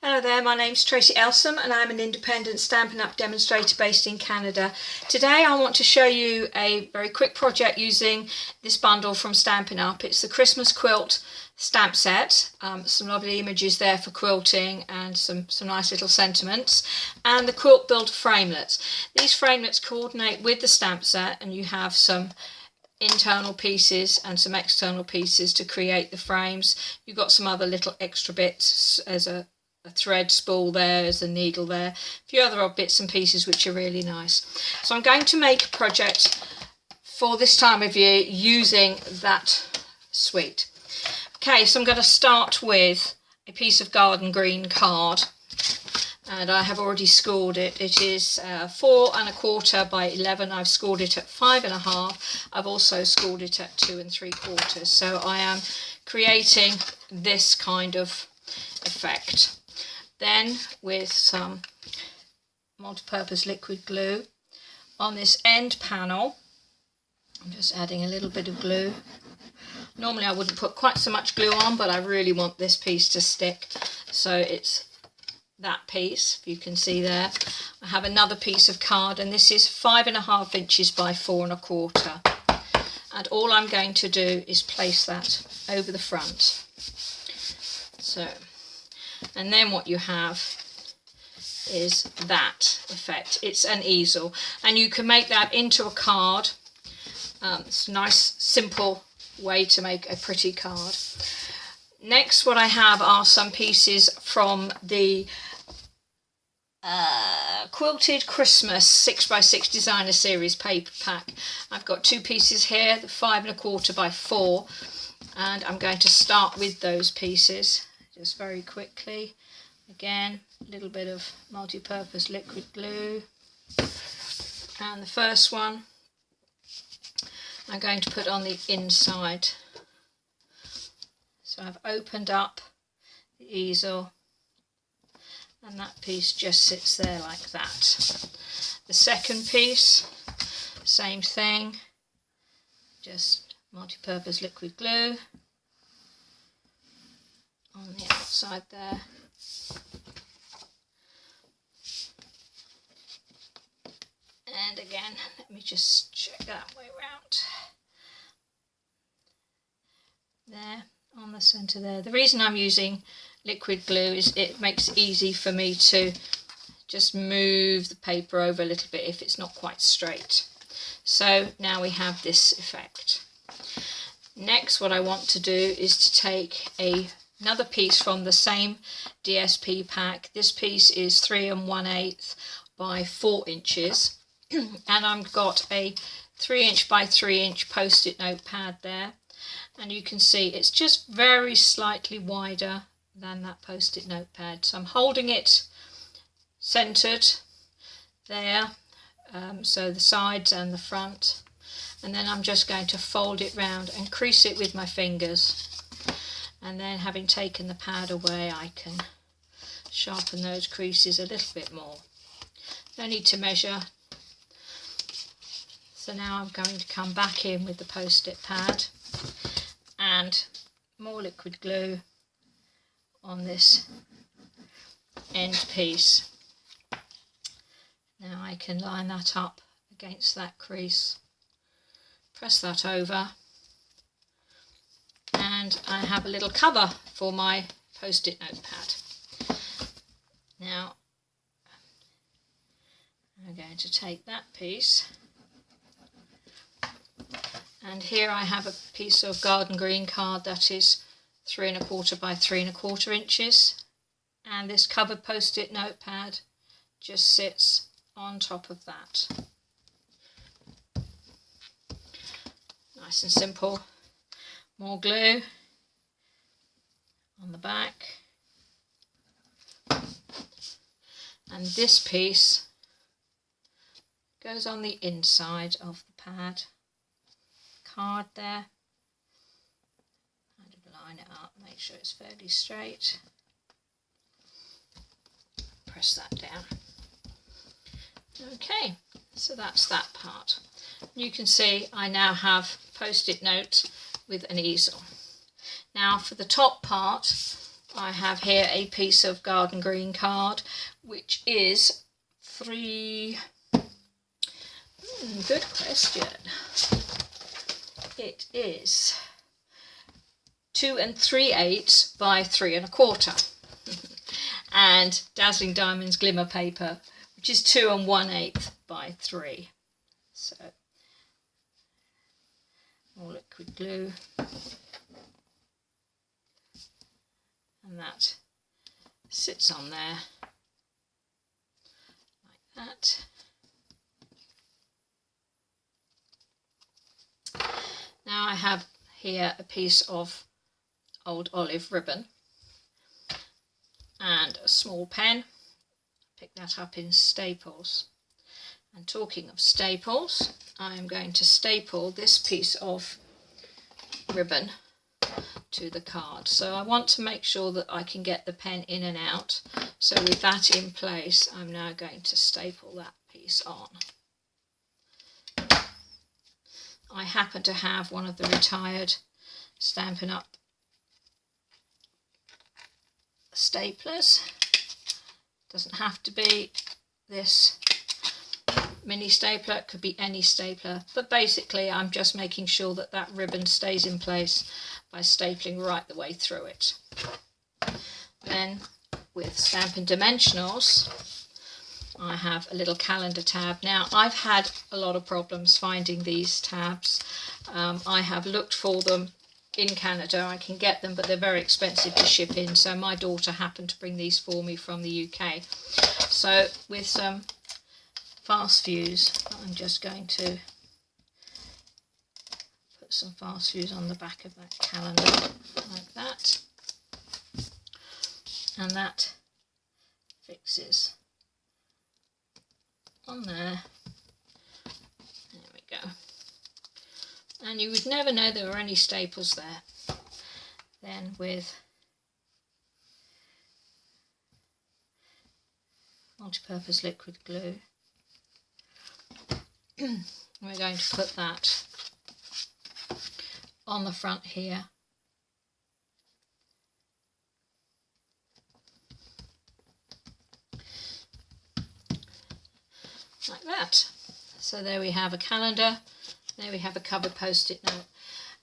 Hello there, my name's Tracy Elsom and I'm an independent Stampin' Up! Demonstrator based in Canada. Today I want to show you a very quick project using this bundle from Stampin' Up! It's the Christmas quilt stamp set. Some lovely images there for quilting and some nice little sentiments. And the quilt builder framelets. These framelets coordinate with the stamp set and you have some internal pieces and some external pieces to create the frames. You've got some other little extra bits as a thread spool there, there's a needle there, a few other odd bits and pieces which are really nice. So I'm going to make a project for this time of year using that suite. Okay, so I'm going to start with a piece of garden green card and I have already scored it. It is 4 1/4 by 11. I've scored it at 5 1/2. I've also scored it at 2 3/4. So I am creating this kind of effect. Then with some multi-purpose liquid glue on this end panel, I'm just adding a little bit of glue. Normally I wouldn't put quite so much glue on, but I really want this piece to stick, so it's that piece, if you can see there. I have another piece of card and this is 5 1/2 inches by 4 1/4, and all I'm going to do is place that over the front. So, and then what you have is that effect. It's an easel and you can make that into a card. It's a nice simple way to make a pretty card. Next, what I have are some pieces from the Quilted Christmas 6x6 Designer Series paper pack. I've got 2 pieces here, the 5 1/4 by 4, and I'm going to start with those pieces just very quickly. Again, a little bit of multi-purpose liquid glue, and the first one I'm going to put on the inside. So I've opened up the easel and that piece just sits there like that. The second piece, same thing, just multi-purpose liquid glue on the outside there. And again, let me just check that way round. There, on the centre there. The reason I'm using liquid glue is it makes it easy for me to just move the paper over a little bit if it's not quite straight. So now we have this effect. Next, what I want to do is to take another piece from the same DSP pack. This piece is 3 1/8 by 4 inches. And I've got a 3 inch by 3 inch post-it notepad there, and you can see it's just very slightly wider than that post-it notepad. So I'm holding it centered there, so the sides and the front, and then I'm just going to fold it round and crease it with my fingers, and then having taken the pad away I can sharpen those creases a little bit more. No need to measure. So now I'm going to come back in with the post-it pad and more liquid glue on this end piece. Now I can line that up against that crease, press that over, and I have a little cover for my post-it notepad. Now I'm going to take that piece, and here I have a piece of garden green card that is 3 1/4 by 3 1/4 inches, and this covered post-it notepad just sits on top of that. Nice and simple. More glue on the back, and this piece goes on the inside of the pad. Card there, kind of line it up, make sure it's fairly straight, press that down. Okay, so that's that part. You can see I now have post-it note with an easel. Now for the top part, I have here a piece of garden green card, which is good question. It is 2 3/8 by 3 1/4, and Dazzling Diamonds glimmer paper, which is 2 1/8 by 3. So more liquid glue, and that sits on there like that. Now I have here a piece of old olive ribbon and a small pen. Pick that up in Staples. And talking of staples, I am going to staple this piece of ribbon to the card. So I want to make sure that I can get the pen in and out. So with that in place, I'm now going to staple that piece on. I happen to have one of the retired Stampin' Up! Staplers. Doesn't have to be this mini stapler, it could be any stapler, but basically I'm just making sure that that ribbon stays in place by stapling right the way through it. Then with Stampin' Dimensionals, I have a little calendar tab. Now I've had a lot of problems finding these tabs. I have looked for them in Canada. I can get them, but they're very expensive to ship in, so my daughter happened to bring these for me from the UK. So with some fast fuse, I'm just going to put some fast fuse on the back of that calendar like that, and that fixes on there. There we go. And you would never know there were any staples there. Then with multi-purpose liquid glue, we're going to put that on the front here. Like that. So there we have a calendar, there we have a covered post-it note.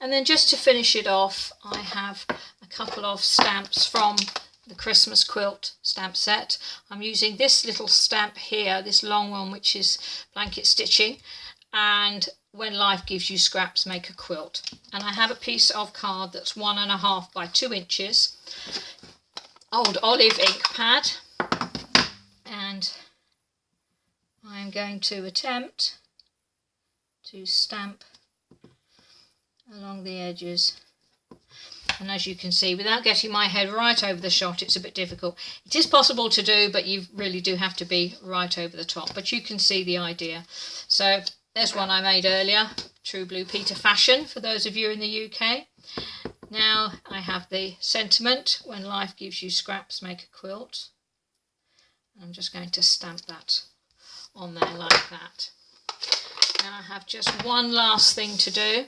And then just to finish it off, I have a couple of stamps from the Christmas quilt stamp set. I'm using this little stamp here, this long one, which is blanket stitching, and when life gives you scraps, make a quilt. And I have a piece of card that's 1.5 by 2 inches, old olive ink pad, and I'm going to attempt to stamp along the edges. And as you can see, without getting my head right over the shot, it's a bit difficult. It is possible to do, but you really do have to be right over the top. But you can see the idea. So there's one I made earlier, True Blue Peter fashion, for those of you in the UK. Now I have the sentiment, when life gives you scraps, make a quilt. I'm just going to stamp that on there like that. Now I have just one last thing to do,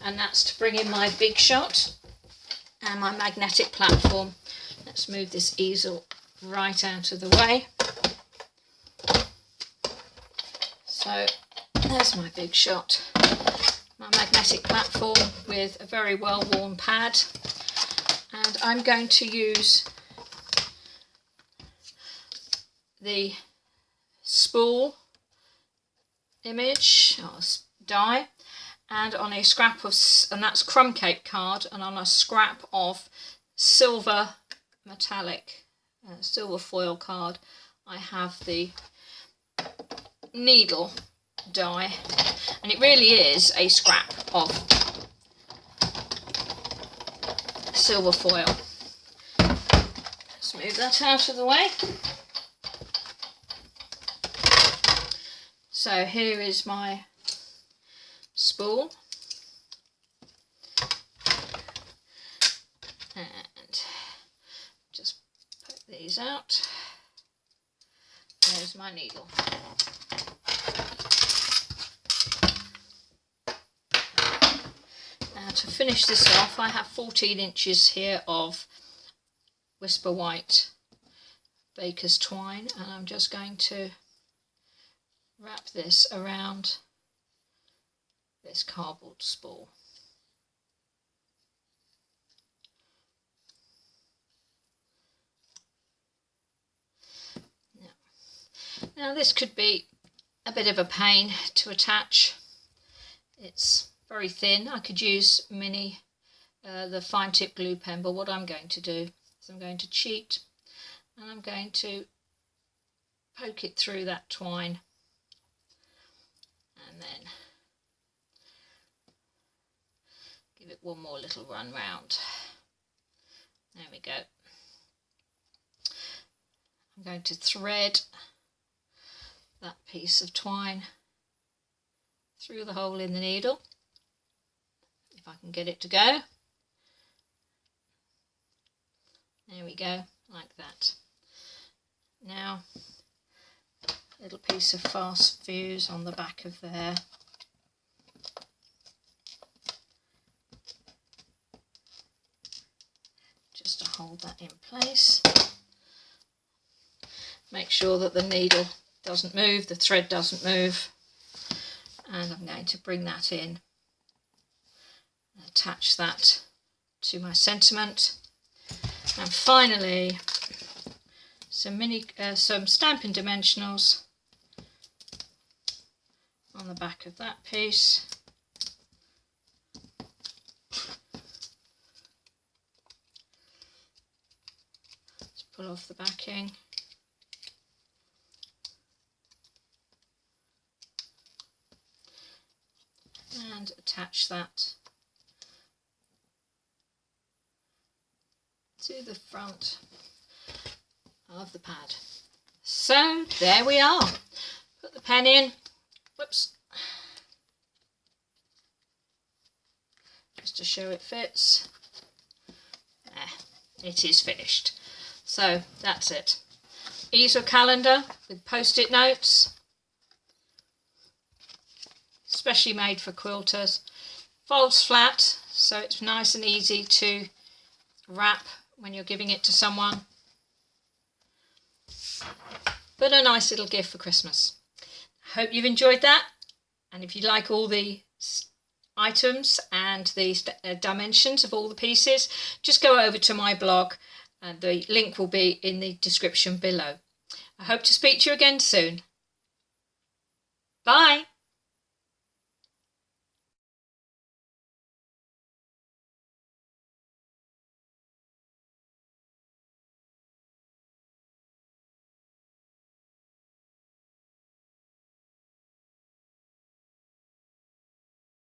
and that's to bring in my big shot and my magnetic platform. Let's move this easel right out of the way. So there's my big shot, my magnetic platform with a very well worn pad, and I'm going to use the spool image or die, and on a scrap of, and that's crumb cake card, and on a scrap of silver metallic silver foil card, I have the needle die, and it really is a scrap of silver foil. Let's move that out of the way. So here is my spool, and just put these out. There's my needle. Now to finish this off, I have 14 inches here of Whisper White baker's twine, and I'm just going to wrap this around this cardboard spool. Now this could be a bit of a pain to attach. It's very thin. I could use the fine tip glue pen, but what I'm going to do is I'm going to cheat, and I'm going to poke it through that twine, and then give it one more little run round. There we go. I'm going to thread that piece of twine through the hole in the needle, if I can get it to go. There we go, like that. Now, a little piece of fast fuse on the back of there. Just to hold that in place. Make sure that the needle doesn't move, the thread doesn't move. And I'm going to bring that in and attach that to my sentiment. And finally, some Stampin' Dimensionals on the back of that piece. Let's pull off the backing. And attach that to the front of the pad. So there we are. Put the pen in. Whoops. Just to show it fits. There, it is finished. So that's it. Easel calendar with post-it notes. Especially made for quilters. Folds flat, so it's nice and easy to wrap when you're giving it to someone. But a nice little gift for Christmas. I hope you've enjoyed that, and if you like all the items and the dimensions of all the pieces, just go over to my blog, and the link will be in the description below. I hope to speak to you again soon.